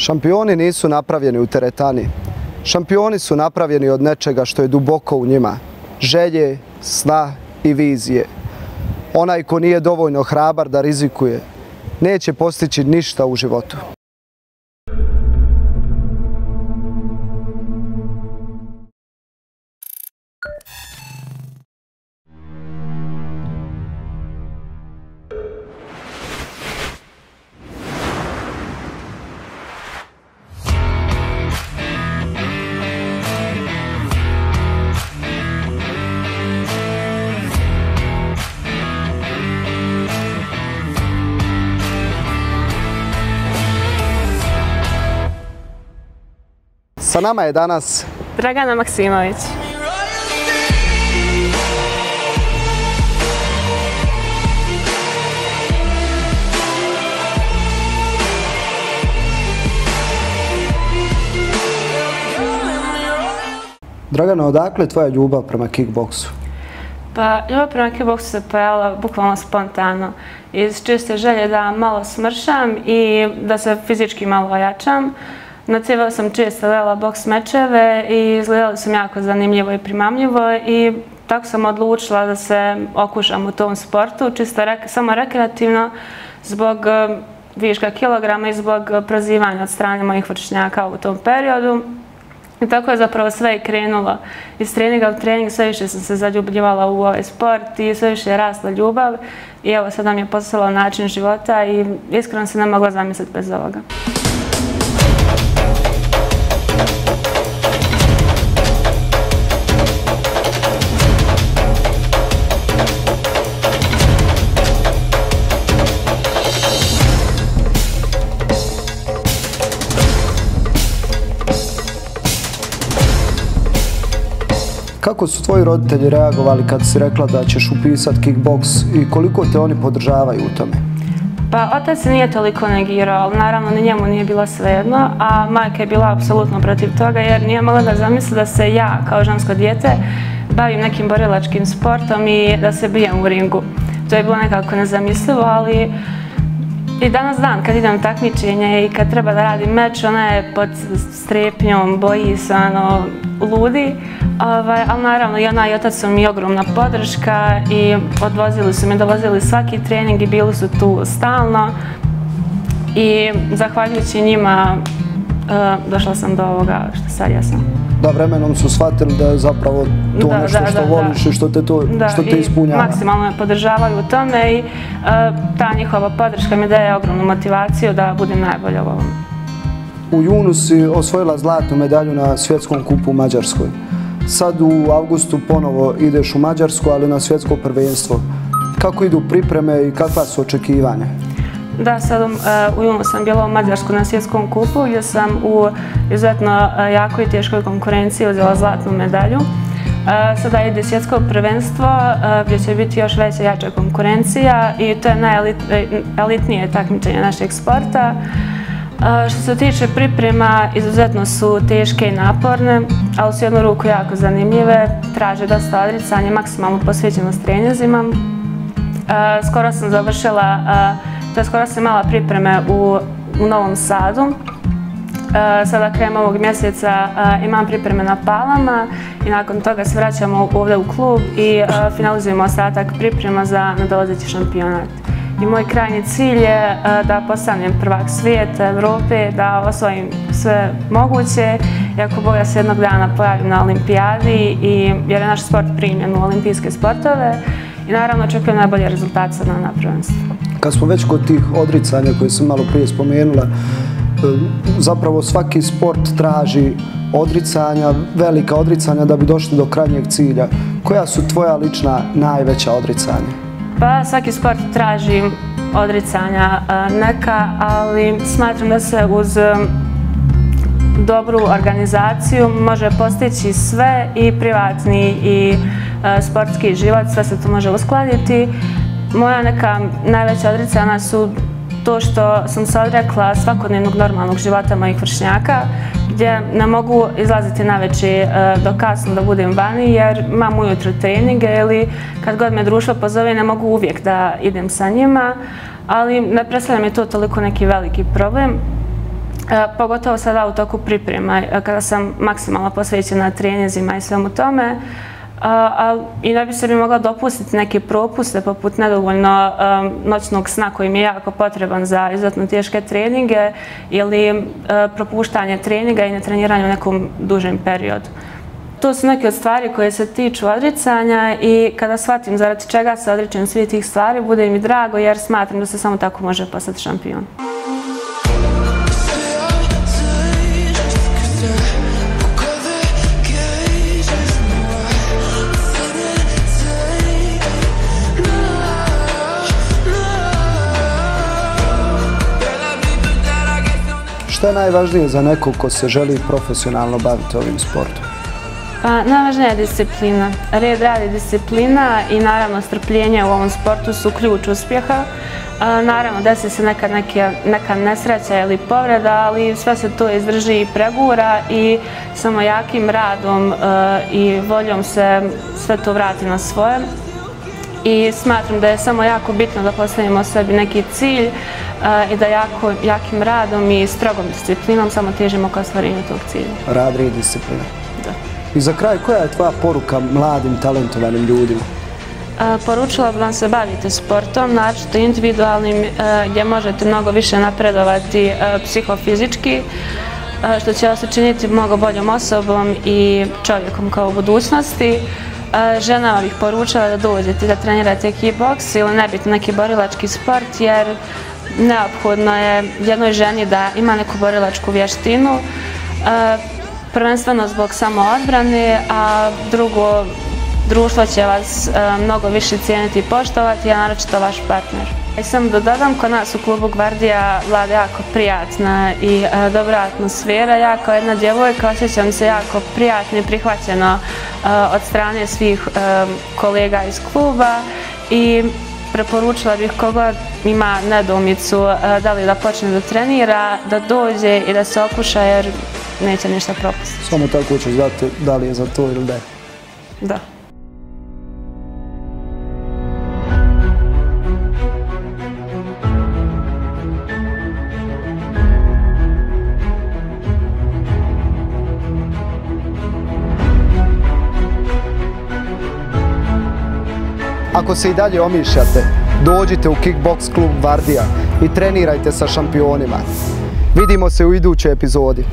Šampioni nisu napravljeni u teretani. Šampioni su napravljeni od nečega što je duboko u njima. Želje, sna i vizije. Onaj ko nije dovoljno hrabar da rizikuje, neće postići ništa u životu. Sa nama je danas Dragana Maksimović. Dragana, odakle je tvoja ljubav prema kickboksu? Pa, ljubav prema kickboksu se pojavila bukvalno spontano. Iz čiste želje da malo smršam i da se fizički malo ojačam. Na TV sam često gledala boks mečeve i izgledali su jako zanimljivo i primamljivo i tako sam odlučila da se okušam u tom sportu, čisto samo rekreativno, zbog viška kilograma i zbog prozivanja od strane mojih vršnjaka u tom periodu. I tako je zapravo sve i krenulo. Iz treninga u trening sve više sam se zaljubljivala u ovaj sport i sve više je rasla ljubav. I evo sad nam je postalo način života i iskreno se ne mogla zamisliti bez ovoga. Kako su tvoji roditelji reagovali kad si rekla da ćeš upisati kickboks i koliko te oni podržavaju u tome? Pa, otac se nije toliko negirao, ali naravno ni njemu nije bilo svejedno, a majka je bila apsolutno protiv toga jer nije mogla da zamisli da se ja, kao žensko dijete, bavim nekim borilačkim sportom i da se bijem u ringu. To je bilo nekako nezamislivo, ali i danas dan kad idem na takmičenje i kad treba da radim meč, ona je pod strepnjom, boji se, ludi. Ali naravno i ona i otac su mi ogromna podrška i odvozili su me, dovozili svaki trening i bili su tu stalno. I zahvaljujući njima došla sam do ovoga što sad jesam. Da, vremenom su shvatili da je zapravo to nešto što voliš i što te ispunjava. Maksimalno me podržavaju u tome i ta njihova podrška mi daje ogromnu motivaciju da budem najbolja u ovom. U junu si osvojila zlatnu medalju na svjetskom kupu u Mađarskoj. Sad u avgustu ponovo ideš u Mađarsku, ali na svjetsko prvenstvo. Kako idu pripreme i kakva su očekivanja? Da, sad u junu sam bila u Mađarsku na svjetskom kupu gdje sam u izuzetno jakoj i teškoj konkurenciji uzela zlatnu medalju. Sada ide svjetsko prvenstvo gdje će biti još veća jača konkurencija i to je najelitnije takmičenje našeg sporta. Što se tiče priprema, izuzetno su teške i naporne, ali su jednu ruku jako zanimljive, traže dosta odricanja, maksimalnu posvećenost treninzima. Skoro sam završila, skoro sam imala pripreme u Novom Sadu. Sada krajem ovog mjeseca imam pripreme na Palama i nakon toga se vraćamo ovdje u klub i finalizujemo ostatak priprema za nadolazeći šampionat. I moj krajnji cilj je da postanem prvak svijeta, Evrope, da osvojim sve moguće i ako Bog da se jednog dana pojavim na olimpijadi jer je naš sport primljen u olimpijske sportove i naravno očekujem najbolje rezultate sad na prvenstvu. Kad smo već kod tih odricanja koje sam malo prije spomenula, zapravo svaki sport traži odricanja, velika odricanja da bi došli do krajnjeg cilja. Koja su tvoja lična najveća odricanja? Pa svaki sport traži odricanja neka, ali smatram da se uz dobru organizaciju može postići sve i privatni i sportski život, sve se to može uskladiti. Moja neka najveća odricanja su to što sam se odrekla svakodnevnog normalnog života mojih vršnjaka, gdje ne mogu izlaziti navečer do kasno da budem vani jer imam ujutro treninge ili kad god me društvo pozove ne mogu uvijek da idem sa njima, ali ne predstavlja mi to toliko neki veliki problem. Pogotovo sada u toku priprema, kada sam maksimalno posvećena treninzima i svemu tome. I ne bi se mogla dopustiti neke propuste poput nedovoljno noćnog sna koji mi je jako potreban za izuzetno teške treninge ili propuštanje treninga i netreniranje u nekom dužem periodu. To su neke od stvari koje se tiču odricanja i kada shvatim zaradi čega se odričem svih tih stvari, bude mi drago jer smatram da se samo tako može postati šampion. Šta je najvažnije za nekog ko se želi profesionalno baviti ovim sportom? Najvažnija je disciplina. Red, rad i disciplina i naravno strpljenje u ovom sportu su ključ uspjeha. Naravno desi se neka nesreća ili povreda, ali sve se to izdrži i pregura i samo jakim radom i voljom se sve to vrati na svoje. I smatram da je samo jako bitno da postavimo sebi neki cilj i da jakim radom i strogom disciplinom samo težimo ka ostvarenju tog cilja. Rad, red, disciplina. Da. I za kraj, koja je tvoja poruka mladim, talentovanim ljudima? Poručila bih vam se bavite sportom, naročito individualnim, gdje možete mnogo više napredovati psihofizički, što će vas učiniti mnogo boljom osobom i čovjekom kao u budućnosti. Ženama bih poručila da dođete da trenirate kickboks ili nebitno neki borilački sport jer neophodno je jednoj ženi da ima neku borilačku vještinu, prvenstveno zbog samoodbrane, a drugo, društvo će vas mnogo više cijeniti i poštovati, a naročito vaš partner. I samo da dodam, kod nas u klubu Gvardija vlada jako prijatna i dobra atmosfera. Ja kao jedna djevojka osjećam se jako prijatno i prihvaćeno od strane svih kolega iz kluba i preporučila bih kogod ima nedoumicu da li da počne da trenira, da dođe i da se okuša jer neće ništa propustiti. Samo tako ćeš znati da li je za to ili ne. Da. Ako se i dalje omišljate, dođite u Kickboks klub Gvardija i trenirajte sa šampionima. Vidimo se u idućoj epizodi.